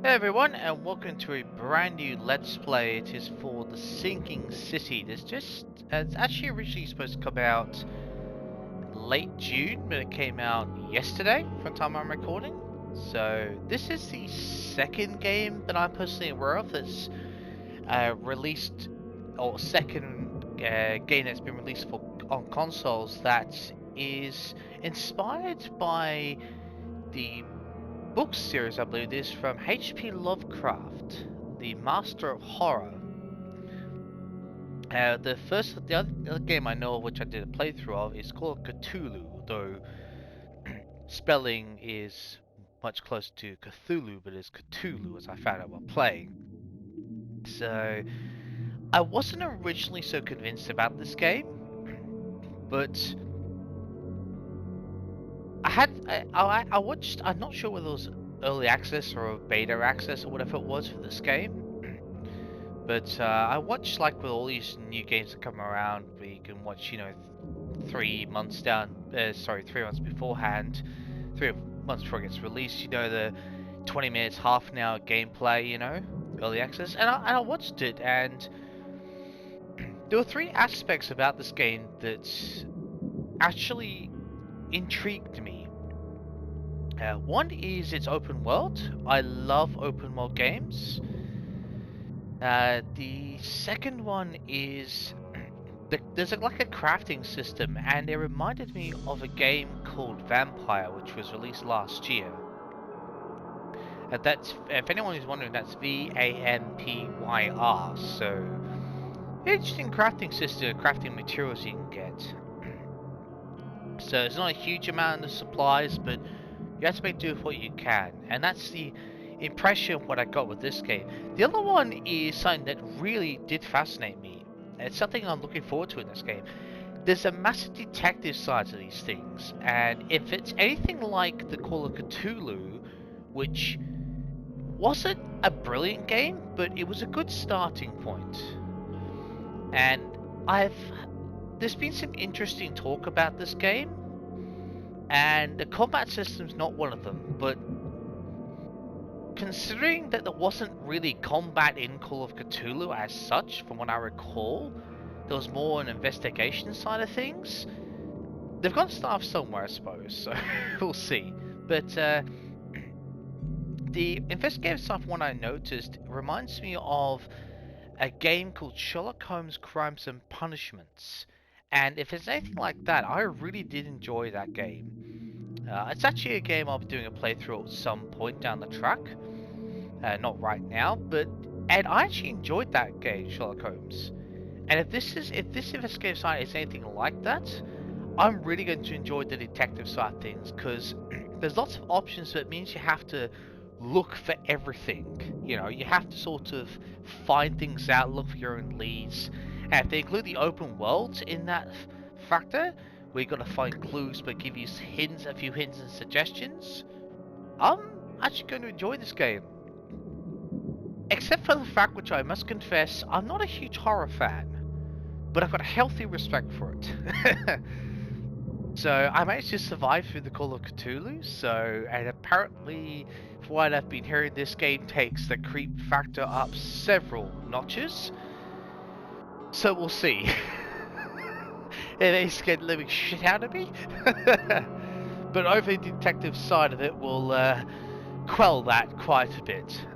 Hey everyone, and welcome to a brand new Let's Play. It is for the Sinking City. It's actually originally supposed to come out late June, but it came out yesterday from the time I'm recording. So this is the second game that I'm personally aware of that's released, or second game that's been released on consoles that is inspired by the book series, I believe it is, from H.P. Lovecraft, the Master of Horror. The other game I know of, which I did a playthrough of, is called Cthulhu, though spelling is much closer to Cthulhu, but it's Cthulhu as I found out while playing. So I wasn't originally so convinced about this game, but I watched. I'm not sure whether it was early access or beta access or whatever it was for this game. But I watched, like with all these new games that come around, where you can watch, 3 months beforehand, 3 months before it gets released. The 20 minutes, half an hour gameplay, early access, and I watched it, and there were three aspects about this game that actually intrigued me. One is its open world. I love open world games. The second one is there's like a crafting system, and it reminded me of a game called Vampire, which was released last year. That's, if anyone is wondering, that's Vampyr. So, interesting crafting system, crafting materials you can get. So it's not a huge amount of supplies, but you have to make do with what you can, and that's the impression of what I got with this game. The other one is something that really did fascinate me. It's something I'm looking forward to in this game. There's a massive detective side to these things, and if it's anything like the Call of Cthulhu, which wasn't a brilliant game, but it was a good starting point. And there's been some interesting talk about this game, and the combat system's not one of them, but considering that there wasn't really combat in Call of Cthulhu as such, from what I recall, there was more an investigation side of things. They've got stuff somewhere, I suppose, so we'll see. But the investigative stuff, one I noticed, reminds me of a game called Sherlock Holmes Crimes and Punishments. And if it's anything like that, I really did enjoy that game. It's actually a game I'll be doing a playthrough at some point down the track. Not right now, and I actually enjoyed that game, Sherlock Holmes. And if this investigative side is anything like that, I'm really going to enjoy the detective side of things, because there's lots of options, so it means you have to look for everything. You have to sort of find things out, look for your own leads. And if they include the open world in that factor, where you've got to find clues but give you a few hints and suggestions, I'm actually going to enjoy this game. Except for the fact, which I must confess, I'm not a huge horror fan, but I've got a healthy respect for it. So I managed to survive through the Call of Cthulhu, and apparently, from what I've been hearing, this game takes the creep factor up several notches. So we'll see. It scared the living shit out of me. But over the detective side of it will quell that quite a bit.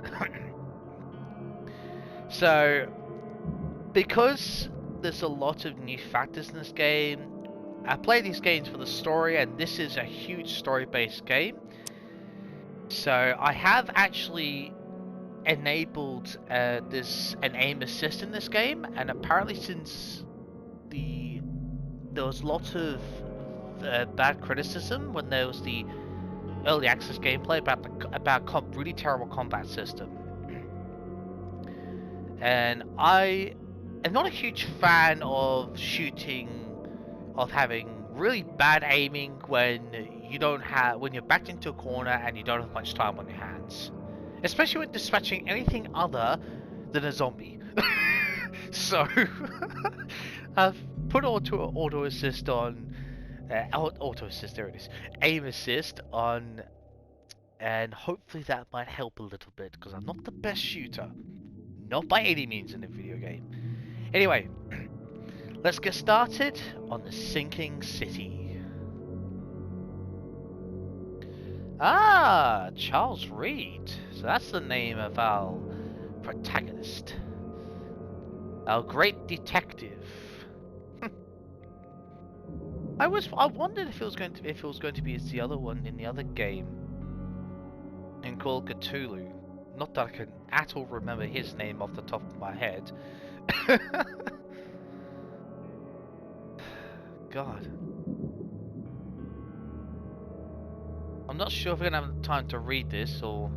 So, because there's a lot of new factors in this game, I play these games for the story, and this is a huge story-based game. So I have actually enabled an aim assist in this game, and apparently since there was lots of bad criticism when there was the early access gameplay about really terrible combat system. And I am not a huge fan of having really bad aiming when you're backed into a corner and you don't have much time on your hands. Especially when dispatching anything other than a zombie. So, I've put auto assist on, there it is, aim assist on and hopefully that might help a little bit, because I'm not the best shooter. Not by any means in a video game. Anyway, let's get started on the sinking city. Ah, Charles Reed. So that's the name of our protagonist. Our great detective. I wondered if it was going to be the other one in the other game in Call of Cthulhu. Not that I can at all remember his name off the top of my head. God. I'm not sure if we're gonna have time to read this or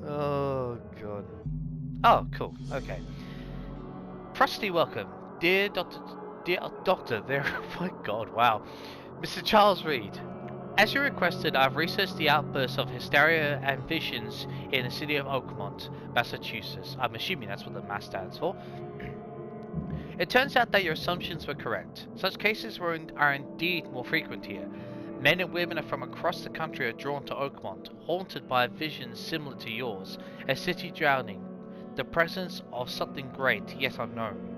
oh god. Oh, cool. Okay. Frosty welcome. Dear Doctor, there oh my god, wow. Mr. Charles Reed. As you requested, I've researched the outbursts of hysteria and visions in the city of Oakmont, Massachusetts. I'm assuming that's what the MAS stands for. It turns out that your assumptions were correct. Such cases are indeed more frequent here. Men and women from across the country are drawn to Oakmont, haunted by visions similar to yours, a city drowning, the presence of something great yet unknown.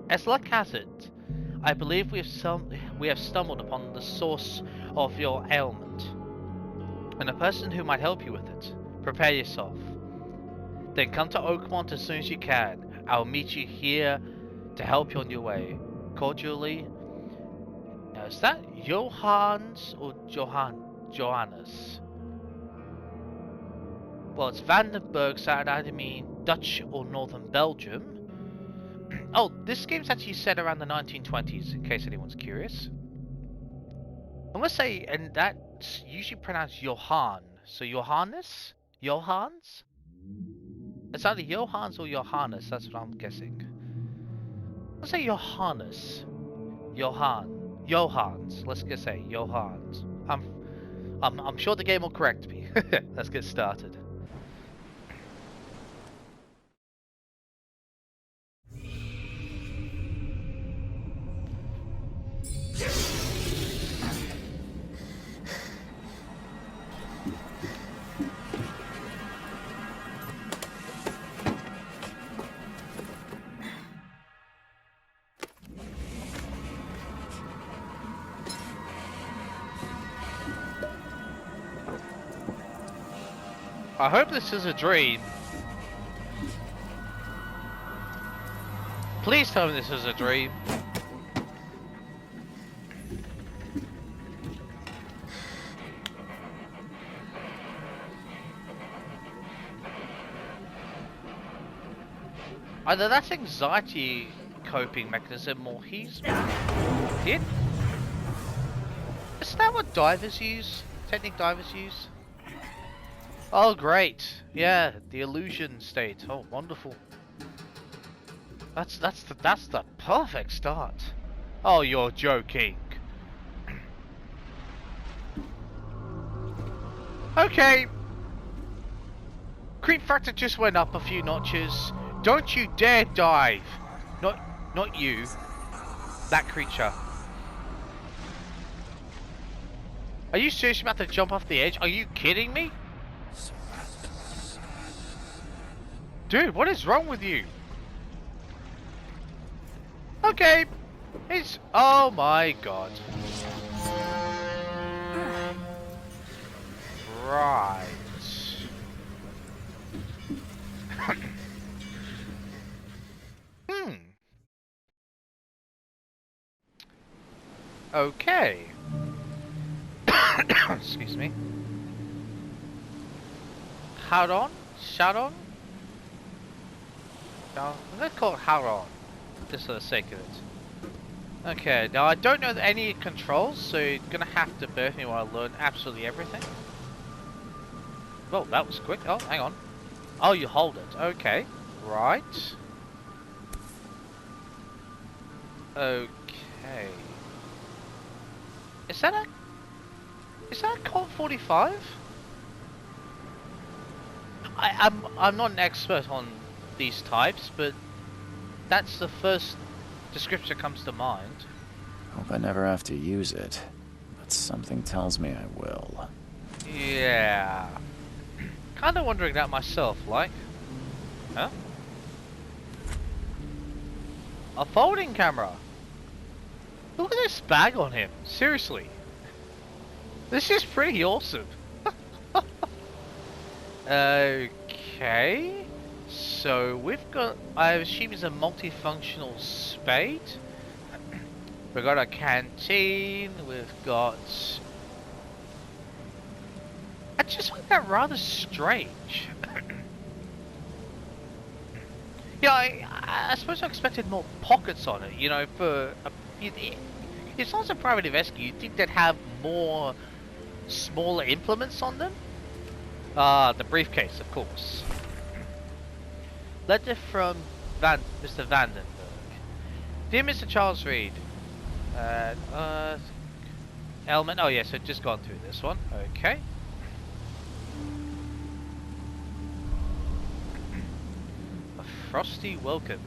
As luck has it, I believe we have stumbled upon the source of your ailment, and a person who might help you with it. Prepare yourself. Then come to Oakmont as soon as you can. I'll meet you here to help you on your way. Cordially. Now, is that Johans or Johannes? Well, it's Vandenberg, so I'd either mean Dutch or Northern Belgium. Oh, this game's actually set around the 1920s, in case anyone's curious. I must say, and that's usually pronounced Johann. So Johannes? Johans? It's either Johans or Johannes, that's what I'm guessing. Let's say Johannes. Johans. Let's just say Johans. I'm sure the game will correct me. Let's get started. I hope this is a dream. Please tell me this is a dream. Either that's anxiety coping mechanism or he's hit. Isn't that what divers use? Technic divers use? Oh great. Yeah, the illusion state. Oh wonderful. That's the perfect start. Oh, you're joking. Okay. Creep factor just went up a few notches. Don't you dare dive. Not you. That creature. Are you seriously about to jump off the edge? Are you kidding me? Dude, what is wrong with you? Okay. It's... Oh my god. Right. Okay. Excuse me. Haron? Sharon? I'm gonna call it Haron, just for the sake of it. Okay, now I don't know any controls, so you're gonna have to bear with me while I learn absolutely everything. Well, that was quick. Oh, hang on. Oh, you hold it. Okay. Right. Okay. Is that a Colt 45? I'm not an expert on these types, but that's the first description comes to mind. Hope I never have to use it, but something tells me I will. Yeah. Kinda wondering that myself, like. Huh? A folding camera! Look at this bag on him, seriously. This is pretty awesome. Okay. So we've got, I assume it's a multifunctional spade. We've got a canteen, we've got... I just find that rather strange. Yeah, I suppose I expected more pockets on it, you know, for... It's not a private rescue, you'd think they'd have more smaller implements on them? Ah, the briefcase, of course. Letter from Mr. Vandenberg. Dear Mr. Charles Reed, element. Oh yes, I've just gone through this one. Okay. A frosty welcome.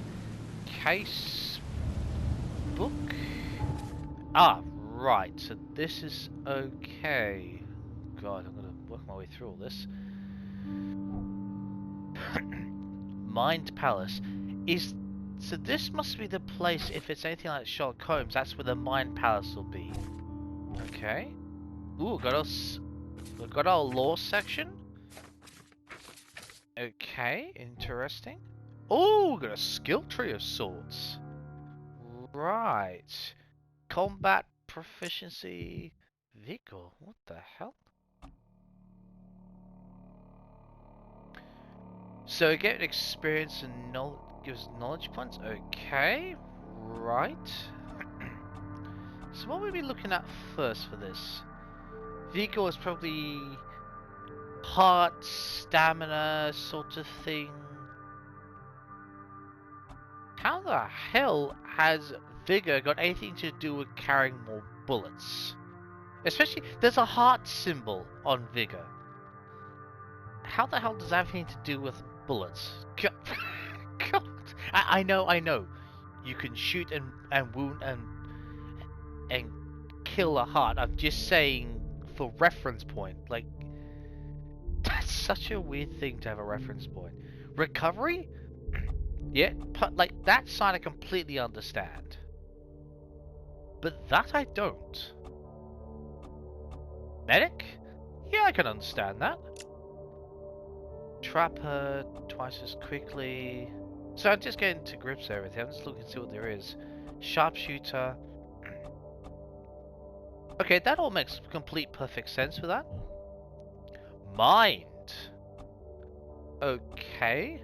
Case book. Ah, right. So this is okay. God, I'm gonna work my way through all this. Mind Palace is. So this must be the place. If it's anything like Sherlock Holmes, that's where the Mind Palace will be. Okay. Ooh, we've got our law section. Okay, interesting. Oh, got a skill tree of sorts. Right. Combat proficiency vehicle. What the hell? So get experience and knowledge, gives knowledge points. Okay, right. So what will we be looking at first for this? Vehicle is probably heart, stamina, sort of thing. How the hell has vigor got anything to do with carrying more bullets? Especially, there's a heart symbol on vigor. How the hell does that have anything to do with bullets? God. I know. You can shoot and wound and kill a heart. I'm just saying for reference point. Like, that's such a weird thing to have a reference point. Recovery? Yeah, like that side I completely understand. But that I don't. Medic? Yeah, I can understand that. Trapper, twice as quickly. So I'm just getting to grips with everything. I'm just looking to see what there is. Sharpshooter. Okay, that all makes complete perfect sense for that. Mind. Okay.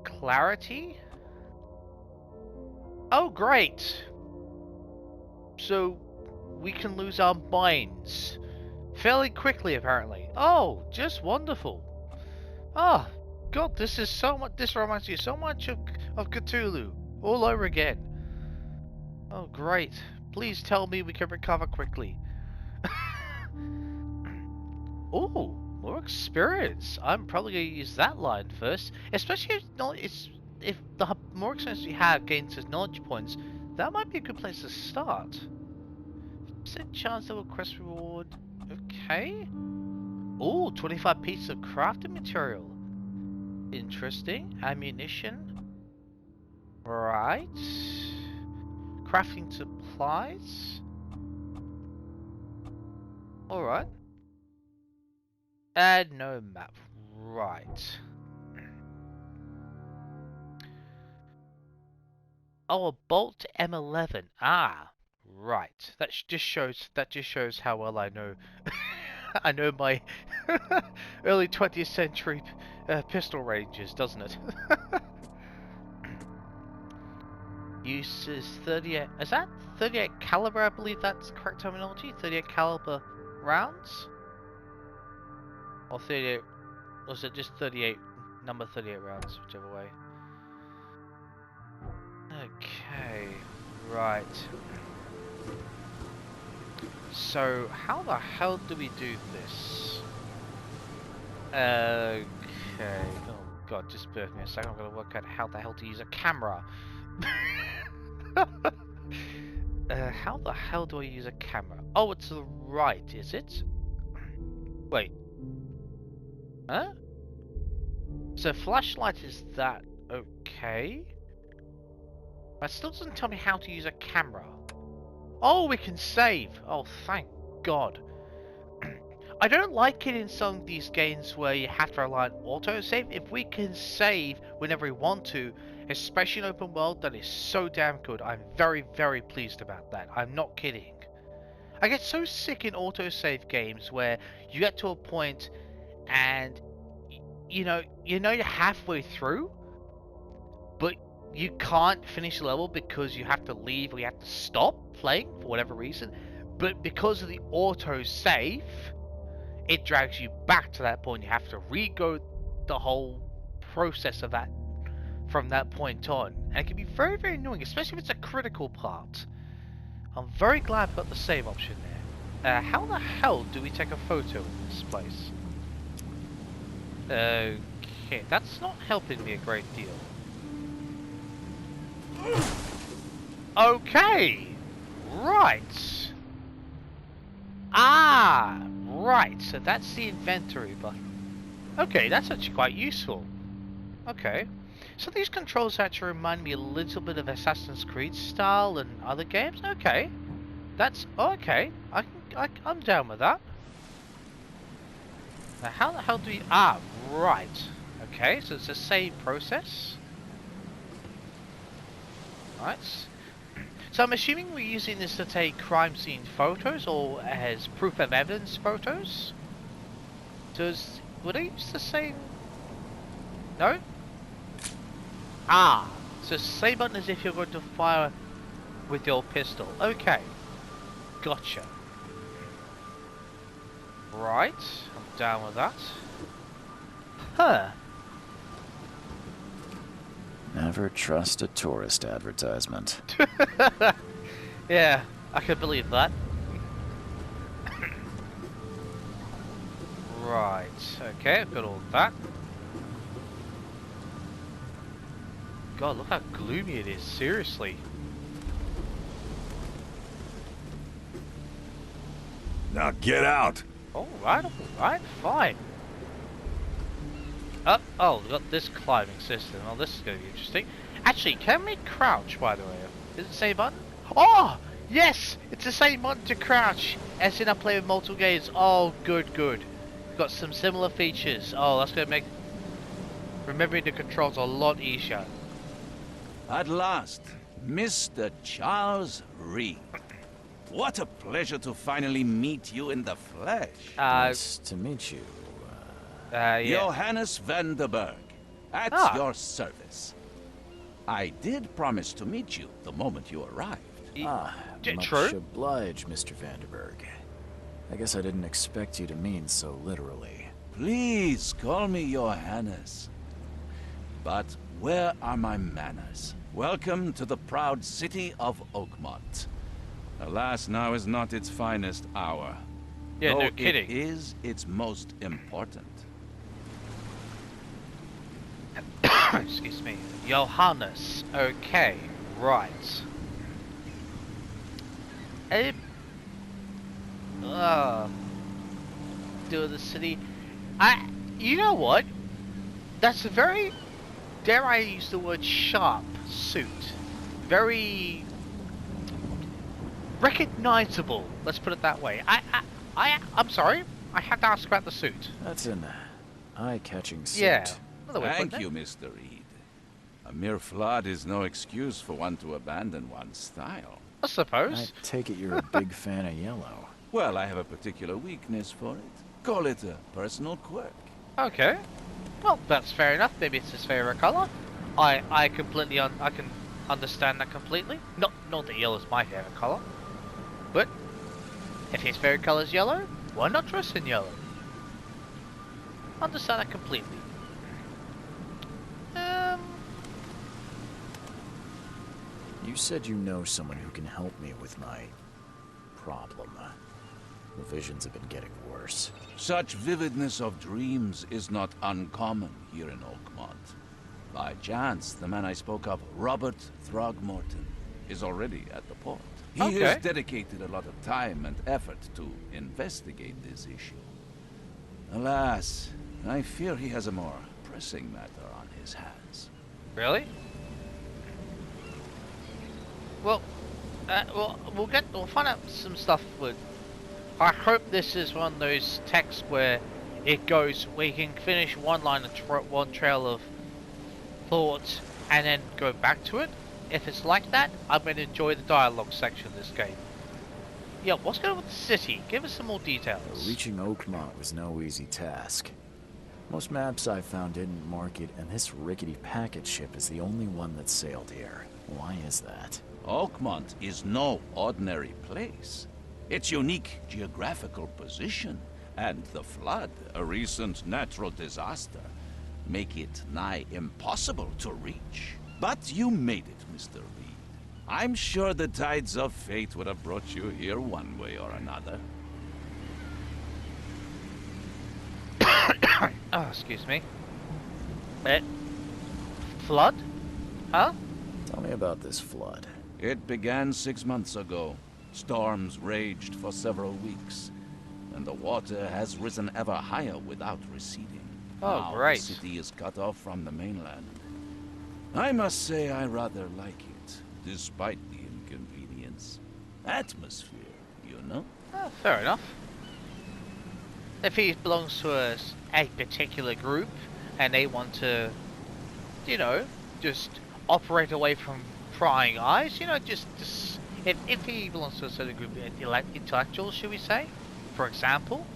Clarity. Oh, great. So we can lose our minds fairly quickly, apparently. Oh, just wonderful. Oh, God, this is so much. This reminds me so much of Cthulhu all over again. Oh, great. Please tell me we can recover quickly. Oh, more experience. I'm probably gonna use that line first, especially if the more experience we have gains us knowledge points. That might be a good place to start. Percent chance of a quest reward. Okay. Oh, 25 pieces of crafting material. Interesting. Ammunition. Right. Crafting supplies. Alright. Add no map. Right. Oh, a Bolt M11. Ah, right. Just shows how well I know. I know my early 20th century pistol ranges, doesn't it? Uses 38. Is that 38 caliber? I believe that's correct terminology. 38 caliber rounds, or 38, or is it just 38? Number 38 rounds, whichever way. Okay, right. So, how the hell do we do this? Okay. Oh god, just bear with me a second. I'm gonna work out how the hell to use a camera. how the hell do I use a camera? Oh, it's to the right, is it? Wait. Huh? So flashlight is that okay? That still doesn't tell me how to use a camera. Oh, we can save. Oh, thank God. I don't like it in some of these games where you have to rely on autosave. If we can save whenever we want to, especially in open world, that is so damn good. I'm very, very pleased about that. I'm not kidding. I get so sick in autosave games where you get to a point and you're halfway through, but you can't finish the level because you have to leave or you have to stop playing for whatever reason. But because of the autosave, it drags you back to that point. You have to re-go the whole process of that from that point on. And it can be very, very annoying, especially if it's a critical part. I'm very glad I've got the save option there. How the hell do we take a photo in this place? Okay, that's not helping me a great deal. Okay, right. Ah, right, so that's the inventory button. Okay, that's actually quite useful. Okay. So these controls actually remind me a little bit of Assassin's Creed style and other games. Okay. That's okay. I'm down with that. Now how the hell do we right. Okay, so it's the same process. Right. So I'm assuming we're using this to take crime scene photos or as proof of evidence photos? Would I use the same? No? So same button as if you're going to fire with your pistol. Okay. Gotcha. Right. I'm down with that. Huh. Never trust a tourist advertisement. Yeah, I can believe that. Right. Okay, I've got all that. God, look how gloomy it is, seriously. Now get out! Alright, fine. Oh, we've got this climbing system. Oh, this is going to be interesting. Actually, can we crouch, by the way? Is it the same button? Oh, yes! It's the same button to crouch as in I play with multiple games. Oh, good, good. We've got some similar features. Oh, that's going to make remembering the controls a lot easier. At last, Mr. Charles Reed. What a pleasure to finally meet you in the flesh. Nice to meet you. Yeah. Johannes van der Berg, at your service. I did promise to meet you the moment you arrived. Much True. obliged, Mr. Vanderberg. I guess I didn't expect you to mean so literally. Please call me Johannes. But where are my manners? Welcome to the proud city of Oakmont. Alas, now is not its finest hour. Yeah, though no kidding. It is its most important. Excuse me. Johannes. Okay, right. Do the city. You know what? That's a very, dare I use the word sharp suit. Very recognizable. Let's put it that way. I'm sorry. I had to ask about the suit. That's an eye-catching suit. Yeah. Thank you, Mr. Reed. A mere flood is no excuse for one to abandon one's style. I suppose. I take it you're a big fan of yellow. Well, I have a particular weakness for it. Call it a personal quirk. Okay. Well, that's fair enough. Maybe it's his favorite color. I completely I can understand that completely. Not that yellow is my favorite color, but if his favorite color is yellow, why not dress in yellow? Understand that completely. You said you know someone who can help me with my problem. The visions have been getting worse. Such vividness of dreams is not uncommon here in Oakmont. By chance, the man I spoke of, Robert Throgmorton. is already at the port. He Okay. has dedicated a lot of time and effort to investigate this issue. Alas, I fear he has a more pressing matter on his hands. Really? Well, we'll find out some stuff with. I hope this is one of those texts where it goes where you can finish one line of one trail of thoughts and then go back to it. If it's like that, I'm going to enjoy the dialogue section of this game. Yeah, what's going on with the city? Give us some more details. Reaching Oakmont was no easy task. Most maps I found didn't mark it, and this rickety packet ship is the only one that sailed here. Why is that? Oakmont is no ordinary place. Its unique geographical position and the flood, a recent natural disaster, make it nigh impossible to reach. But you made it, Mr. Reed. I'm sure the tides of fate would have brought you here one way or another. Oh, excuse me. Flood? Huh? Tell me about this flood. It began 6 months ago. Storms raged for several weeks, and the water has risen ever higher without receding. Oh, Now great. the city is cut off from the mainland. I must say I rather like it, despite the inconvenience. Atmosphere, you know? Oh, fair enough. If he belongs to a particular group and they want to, you know, just operate away from prying eyes, you know, just if he belongs to a certain group of intellectuals, should we say, for example,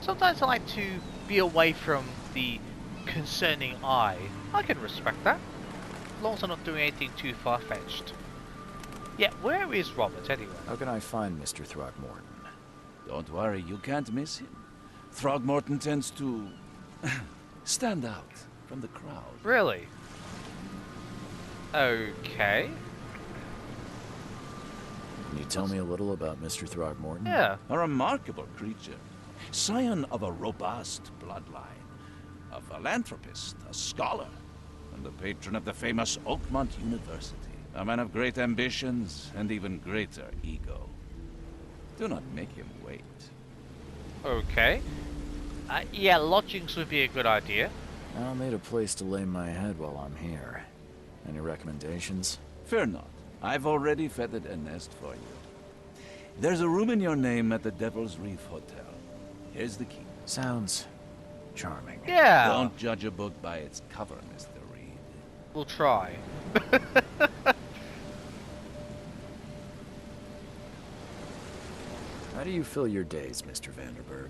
sometimes I like to be away from the concerning eye. I can respect that, as long as I'm not doing anything too far-fetched. Yeah, where is Robert anyway? How can I find Mr. Throgmorton? Don't worry, you can't miss him. Throgmorton tends to stand out from the crowd. Really? Okay. Can you tell me a little about Mr. Throgmorton? Yeah. A remarkable creature. Scion of a robust bloodline. A philanthropist, a scholar, and the patron of the famous Oakmont University. A man of great ambitions and even greater ego. Do not make him wait. Okay. Yeah, lodgings would be a good idea. I'll need a place to lay my head while I'm here. Any recommendations? Fear not. I've already feathered a nest for you. There's a room in your name at the Devil's Reef Hotel. Here's the key. Sounds charming. Yeah. Don't judge a book by its cover, Mr. Reed. We'll try. How do you fill your days, Mr. Vanderberg?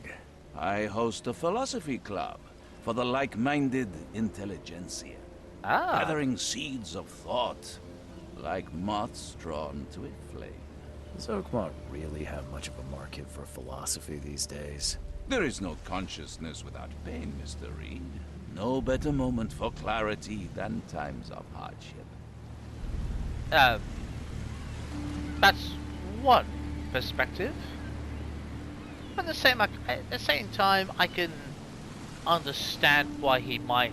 I host a philosophy club for the like-minded intelligentsia. Ah. Gathering seeds of thought, like moths drawn to a flame. Does Oakmont really have much of a market for philosophy these days? There is no consciousness without pain, Mr. Reed. No better moment for clarity than times of hardship. That's one perspective. At the same time, I can understand why he might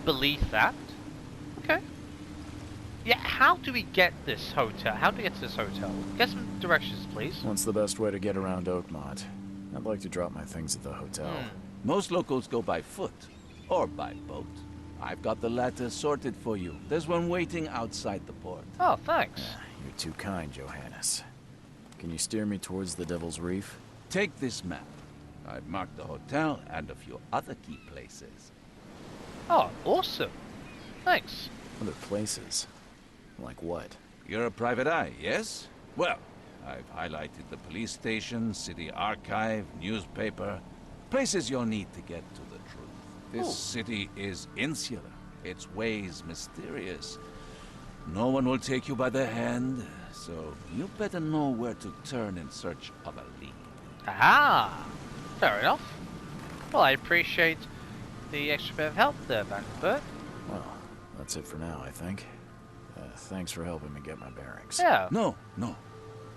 believe that. Okay. Yeah, how do we get this hotel? How do we get to this hotel? Get some directions, please. What's the best way to get around Oakmont? I'd like to drop my things at the hotel. Most locals go by foot, or by boat. I've got the latter sorted for you. There's one waiting outside the port. Oh, thanks. You're too kind, Johannes. Can you steer me towards the Devil's Reef? Take this map. I've marked the hotel and a few other key places. Oh, awesome. Thanks. Other places? Like what? You're a private eye, yes? Well, I've highlighted the police station, city archive, newspaper. Places you'll need to get to the truth. This Oh. city is insular, its ways mysterious. No one will take you by the hand, so you better know where to turn in search of a lead. Ah, fair enough. Well, I appreciate the extra bit of help there, Vanderberg. Well, that's it for now, I think. Thanks for helping me get my bearings. Yeah. No.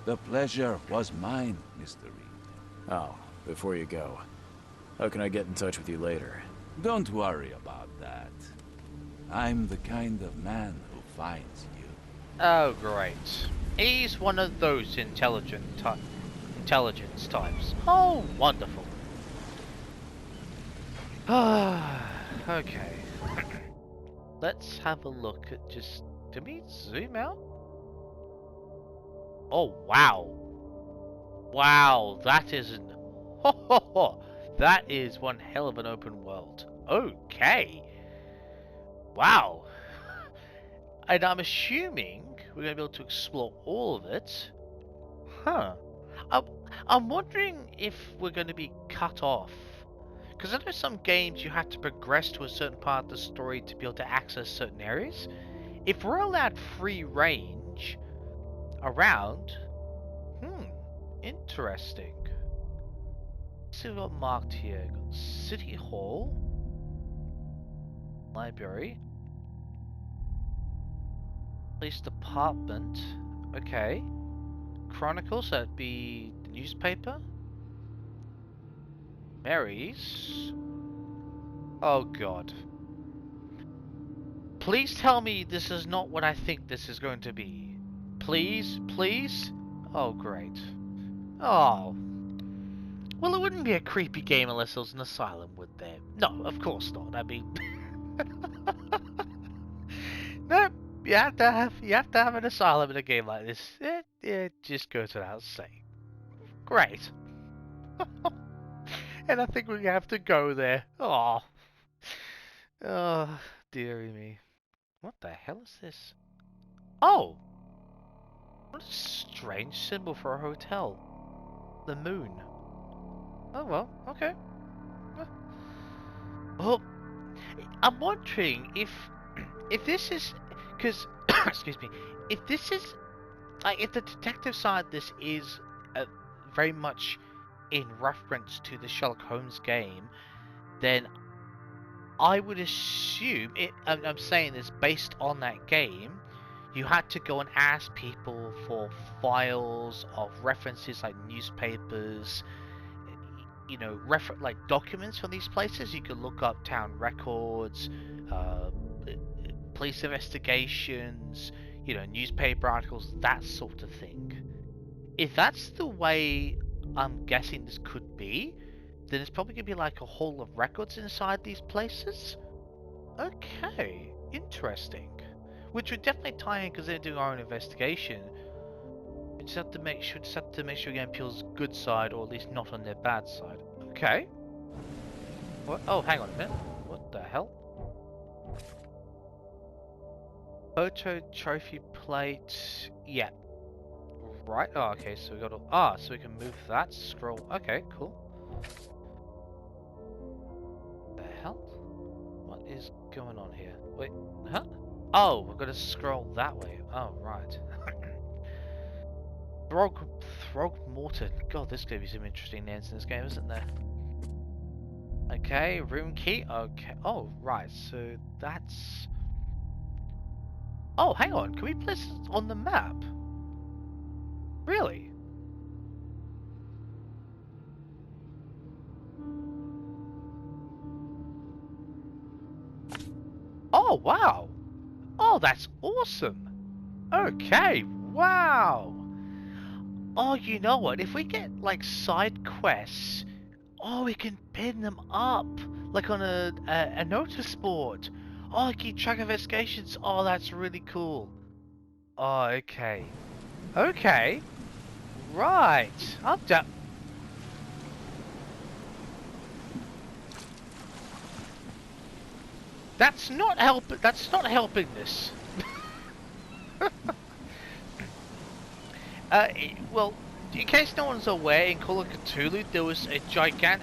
The pleasure was mine, Mr. Reed. Oh, before you go, how can I get in touch with you later? Don't worry about that. I'm the kind of man who finds you. Oh, great. He's one of those intelligence types. Oh, wonderful. Okay. Let's have a look at just... Did we zoom out? Oh, wow. Wow, that isn't... Ho ho ho! That is one hell of an open world. Okay. Wow. And I'm assuming we're going to be able to explore all of it. Huh. I'm, I'm wondering if we're going to be cut off. Because I know some games you have to progress to a certain part of the story to be able to access certain areas. If we're allowed free range around... interesting. Let's see what we've got marked here. Got City Hall. Library. Police Department. Okay. Chronicles, that'd be the newspaper. Mary's. Oh god. Please tell me this is not what I think this is going to be. Please, please? Oh great. Oh. Well, it wouldn't be a creepy game unless it was an asylum, would there? No, of course not. I mean... No, you have to have an asylum in a game like this. It just goes without saying. Great. And I think we have to go there. Oh. Oh, dearie me. What the hell is this? Oh! What a strange symbol for a hotel. The moon. Oh well, okay. Well, I'm wondering if this is... Because, excuse me, if this is... Like, if the detective side of this is very much in reference to the Sherlock Holmes game, then I would assume, I'm saying this based on that game, you had to go and ask people for files of references like newspapers, you know, like documents from these places. You could look up town records, police investigations, you know, newspaper articles, that sort of thing. If that's the way I'm guessing this could be, then it's probably going to be like a hall of records inside these places. Okay, interesting. Which would definitely tie in because they're doing our own investigation. We just have to make sure, we're getting people's good side, or at least not on their bad side. Okay. What? Oh, hang on a minute. What the hell? Photo trophy plate. Yeah. Right. Oh, okay. So we got to. So we can move that. Scroll. Okay. Cool. The hell? What is going on here? Wait. Huh? Oh, we've got to scroll that way. Oh, right. Throgmorton. God, there's going to be some interesting names in this game, isn't there? Okay, room key. Okay. Oh, right. So that's... Oh, hang on. Can we place it on the map? Really? Oh, wow. Oh, that's awesome. Okay, wow. Oh, you know what? If we get, like, side quests, oh, we can pin them up, like on a notice board. Oh, keep track of investigations. Oh, that's really cool. Oh, okay. Okay. Right. I'm done. That's not helping this. Well, in case no one's aware, in Call of Cthulhu there was a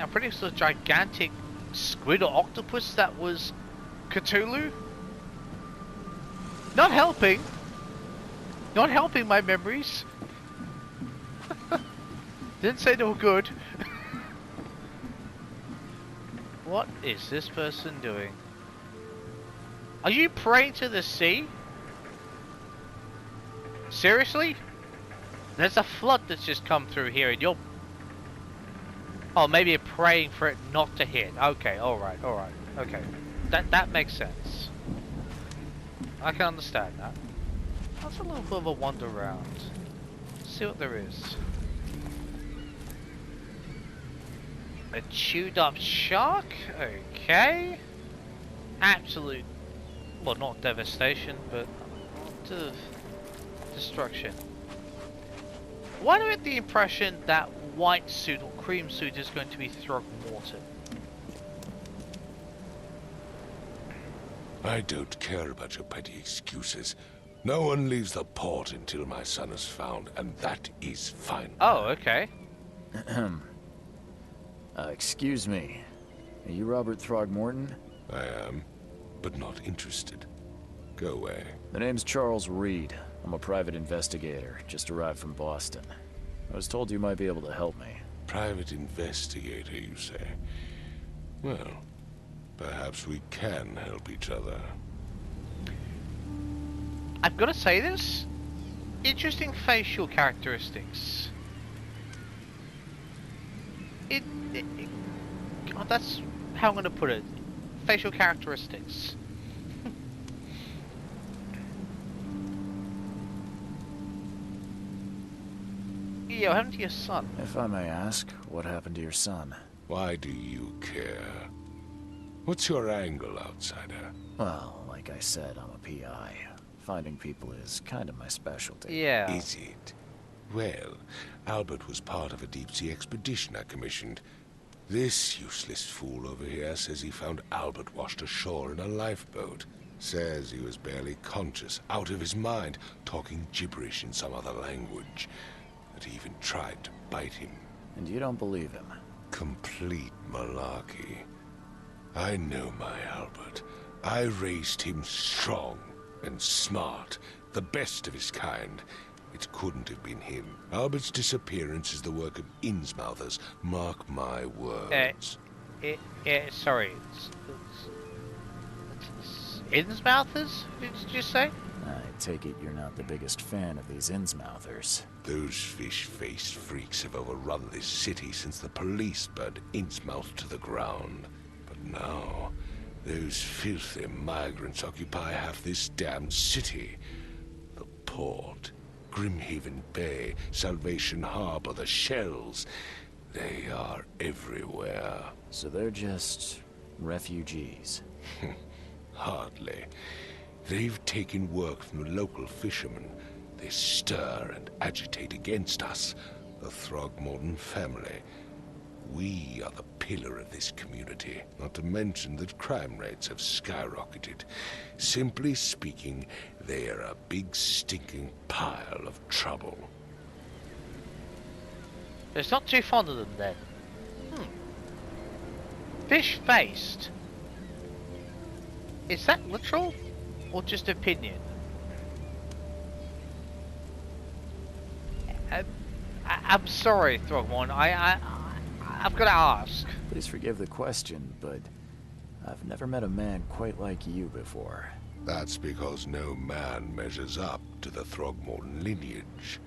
I'm pretty sure a gigantic squid or octopus that was Cthulhu. Not helping. Not helping my memories. Didn't say they were good. What is this person doing? Are you praying to the sea? Seriously? There's a flood that's just come through here and you're... Oh, maybe you're praying for it not to hit. Okay, alright, okay. That makes sense. I can understand that. Let's have a little bit of a wander around. See what there is. A chewed up shark? Okay. Absolute, well, not devastation, but a lot of destruction. Why do I get the impression that white suit or cream suit is going to be Throgmorton? I don't care about your petty excuses. No one leaves the port until my son is found, and that is fine. Oh, okay. Excuse me. Are you Robert Throgmorton? I am, but not interested. Go away. The name's Charles Reed. I'm a private investigator, just arrived from Boston. I was told you might be able to help me. Private investigator, you say? Well, perhaps we can help each other. I've got to say this. Interesting facial characteristics. God, that's how I'm going to put it. Facial characteristics. Yo, what happened to your son? If I may ask, what happened to your son? Why do you care? What's your angle, outsider? Well, like I said, I'm a PI. Finding people is kind of my specialty. Yeah. Is it? Well, Albert was part of a deep-sea expedition I commissioned. This useless fool over here says he found Albert washed ashore in a lifeboat. Says he was barely conscious, out of his mind, talking gibberish in some other language. That he even tried to bite him. And you don't believe him? Complete malarkey. I know my Albert. I raised him strong and smart, the best of his kind. It couldn't have been him. Albert's disappearance is the work of Innsmouthers. Mark my words. Sorry. Innsmouthers? Did you just say? I take it you're not the biggest fan of these Innsmouthers. Those fish-faced freaks have overrun this city since the police burned Innsmouth to the ground. But now, those filthy migrants occupy half this damned city. The port, Grimhaven Bay, Salvation Harbor, the shells. They are everywhere. So they're just refugees. Hardly. They've taken work from the local fishermen. They stir and agitate against us, the Throgmorton family. We are the pillar of this community, not to mention that crime rates have skyrocketed. Simply speaking, they are a big stinking pile of trouble. It's not too fond of them then. Fish-faced. Is that literal or just opinion? I'm sorry, Throgmorton. I've got to ask. Please forgive the question, but I've never met a man quite like you before. That's because no man measures up to the Throgmorton lineage.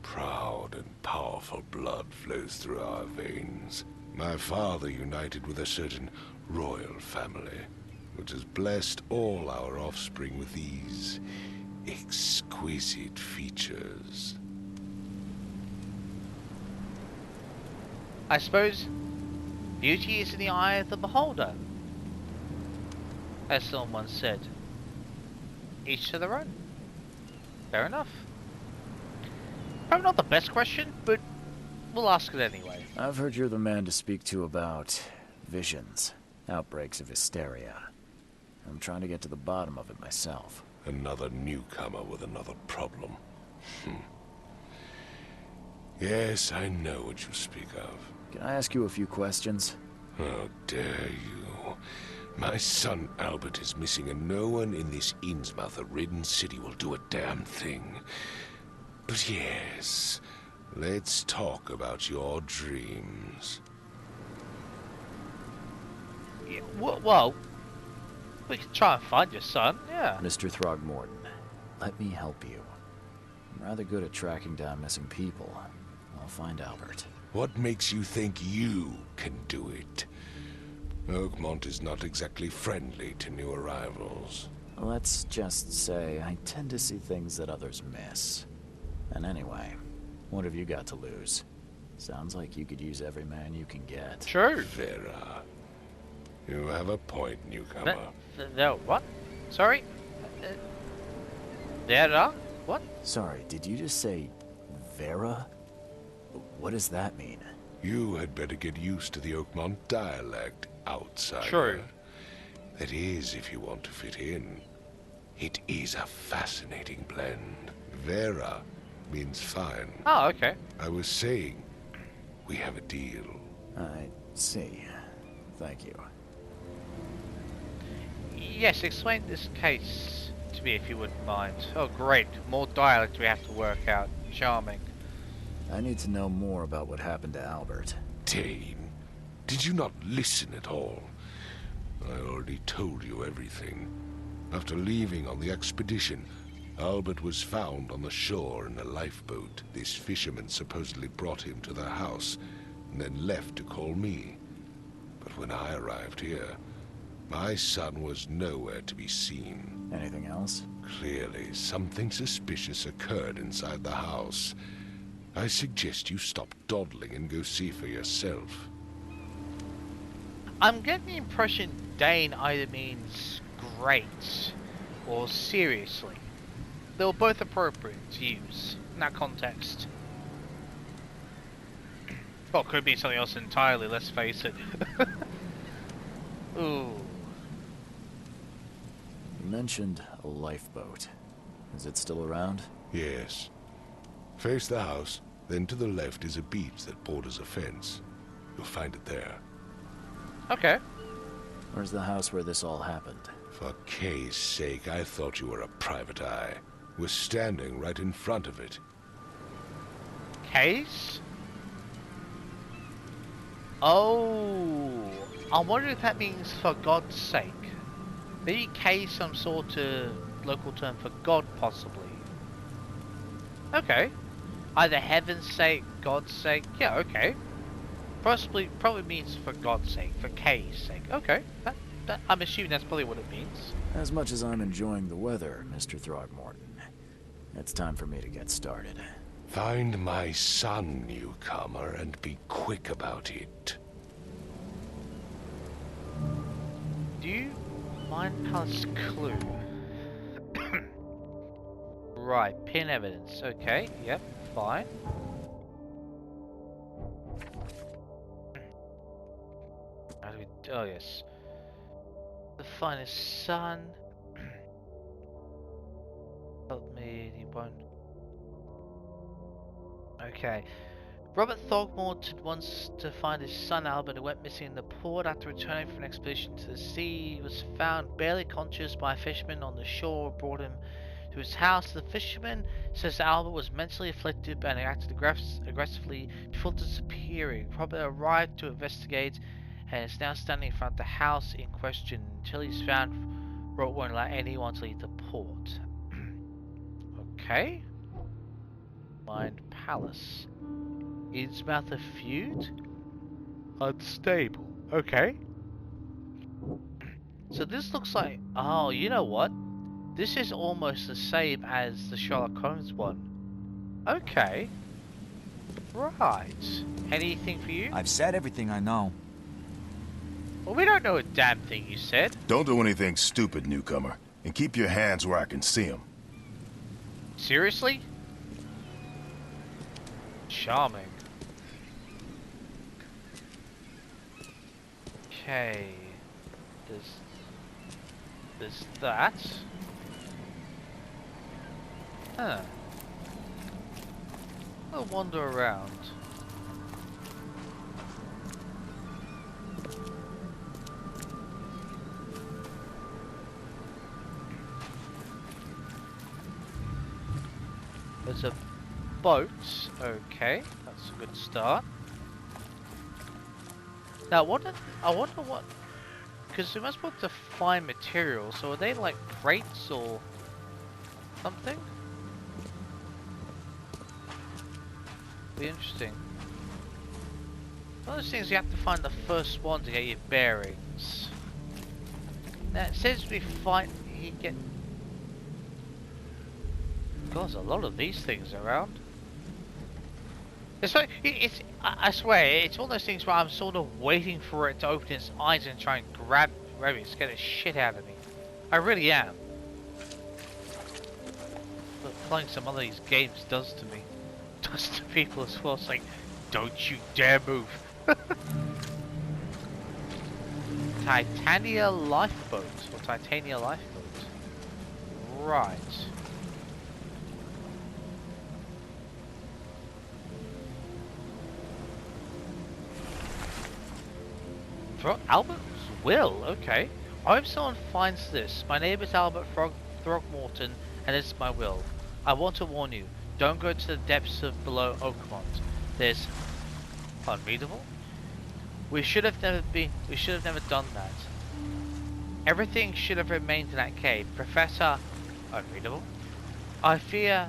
Proud and powerful blood flows through our veins. My father united with a certain royal family, which has blessed all our offspring with these exquisite features. I suppose beauty is in the eye of the beholder, as someone once said. Each to their own. Fair enough. Probably not the best question, but we'll ask it anyway. I've heard you're the man to speak to about visions, outbreaks of hysteria. I'm trying to get to the bottom of it myself. Another newcomer with another problem. Yes, I know what you speak of. Can I ask you a few questions? How dare you? My son Albert is missing, and no one in this Innsmouth-ridden city will do a damn thing. But yes, let's talk about your dreams. Yeah, well, we can try and find your son, yeah. Mr. Throgmorton, let me help you. I'm rather good at tracking down missing people. I'll find Albert. What makes you think you can do it? Oakmont is not exactly friendly to new arrivals. Let's just say I tend to see things that others miss. And anyway, what have you got to lose? Sounds like you could use every man you can get. True. Vera, you have a point, newcomer. No, what? Sorry? Vera? What? Sorry, did you just say Vera? What does that mean? You had better get used to the Oakmont dialect, outsider. True. That is, if you want to fit in. It is a fascinating blend. Vera means fine. Oh, okay. I was saying, we have a deal. I see. Thank you. Yes, explain this case to me if you wouldn't mind. Oh, great. More dialect we have to work out. Charming. I need to know more about what happened to Albert. Dane, did you not listen at all? I already told you everything. After leaving on the expedition, Albert was found on the shore in a lifeboat. This fisherman supposedly brought him to their house, and then left to call me. But when I arrived here, my son was nowhere to be seen. Anything else? Clearly, something suspicious occurred inside the house. I suggest you stop dawdling and go see for yourself. I'm getting the impression Dane either means great or seriously. They were both appropriate to use in that context. Well, it could be something else entirely, let's face it. Ooh. You mentioned a lifeboat. Is it still around? Yes. Face the house, then to the left is a beach that borders a fence. You'll find it there. Okay. Where's the house where this all happened? For Kay's sake, I thought you were a private eye. We're standing right in front of it. Case? Oh. I wonder if that means for God's sake. Maybe case some sort of local term for God, possibly. Okay. Either heaven's sake, God's sake. Yeah, okay. Probably means for God's sake, for K's sake. Okay. I'm assuming that's probably what it means. As much as I'm enjoying the weather, Mr. Throgmorton, it's time for me to get started. Find my son, newcomer, and be quick about it. Do you mind Palace clue? Right, pin evidence. Okay, yep, fine. How do we... Oh, yes. The finest son. Help me, you won't... Okay. Robert Throgmorton wants to find his son Albert, who went missing in the port after returning from an expedition to the sea. He was found barely conscious by a fisherman on the shore, brought him to his house. The fisherman says Albert was mentally afflicted and acted aggressively before disappearing. Robert arrived to investigate and is now standing in front of the house in question. Until he's found, Robert won't allow anyone to leave the port. Okay. Mind Palace. Innsmouth a feud? Unstable. Okay. So this looks like... Oh, you know what? This is almost the same as the Sherlock Holmes one. Okay. Right. Anything for you? I've said everything I know. Well, we don't know a damn thing you said. Don't do anything stupid, newcomer. And keep your hands where I can see them. Seriously? Charming. Okay. There's that. Huh. I'll wander around. There's a boat. Okay, that's a good start. Now, I wonder what... Because we must be able to find materials, so are they like crates or something? Be interesting. One of those things you have to find the first one to get your bearings. Now it says we find... he get... God, there's a lot of these things around. It's like, I swear, it's one of those things where I'm sort of waiting for it to open its eyes and try and grab it, scare the shit out of me. I really am. But playing some of these games does to me. Does to people as well. It's like, don't you dare move. Titania lifeboat, or Titania lifeboat. Right. Albert's will, okay. I hope someone finds this. My name is Albert Throgmorton, and this is my will. I want to warn you, don't go to the depths of below Oakmont. There's... Unreadable? We should have never done that. Everything should have remained in that cave. Professor... Unreadable? I fear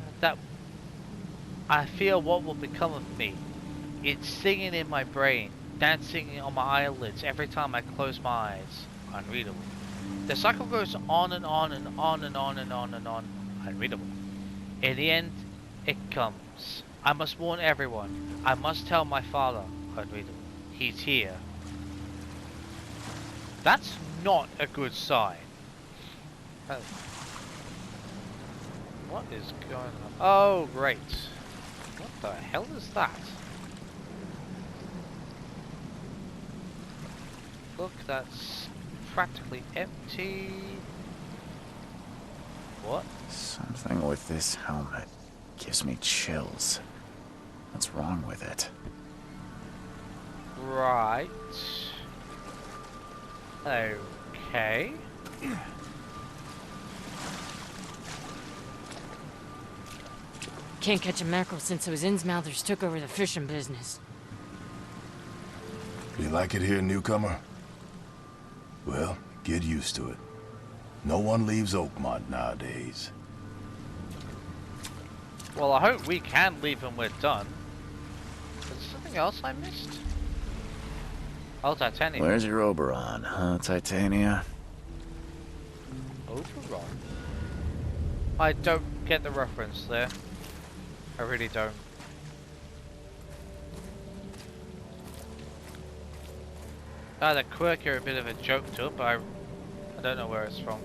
what will become of me. It's singing in my brain, dancing on my eyelids every time I close my eyes. Unreadable. The cycle goes on and on and on and on and on and on. Unreadable. In the end, it comes. I must warn everyone. I must tell my father. Unreadable. He's here. That's not a good sign. Oh. What is going on? Oh, great. What the hell is that? Look, that's practically empty. What? Something with this helmet gives me chills. What's wrong with it? Right. Okay. Can't catch a mackerel since those Innsmouthers took over the fishing business. You like it here, newcomer? Well, get used to it. No one leaves Oakmont nowadays. Well, I hope we can leave when we're done. Is there something else I missed? Oh, Titania. Where's your Oberon, huh, Titania? Oberon? I don't get the reference there. I really don't. Either quirky or a bit of a joke to it, but I don't know where it's from.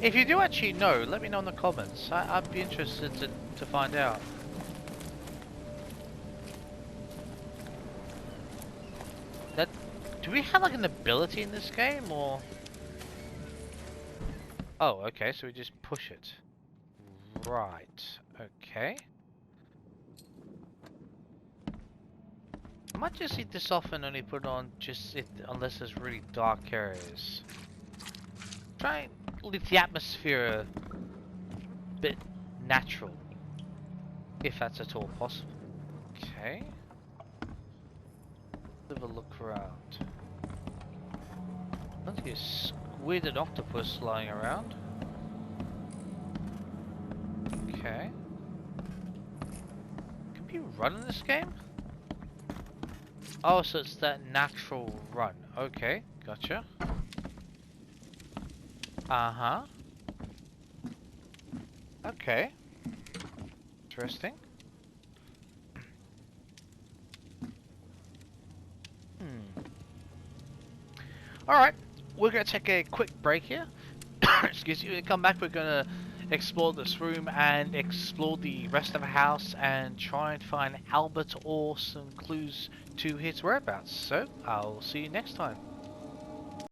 If you do actually know, let me know in the comments. I'd be interested to find out. Do we have like an ability in this game, or? Oh, okay, so we just push it. Right, okay. I might just eat this off and only put it on unless there's really dark areas. Try and leave the atmosphere a bit natural, if that's at all possible. Okay. Have a look around. I think a squid and octopus lying around. Okay. Can we run in this game? Oh, so it's that natural run. Okay, gotcha. Uh-huh. Okay. Interesting. Alright, we're going to take a quick break here. Excuse me, when we come back we're going to explore this room and explore the rest of the house and try and find Albert or some clues to his whereabouts. So, I'll see you next time.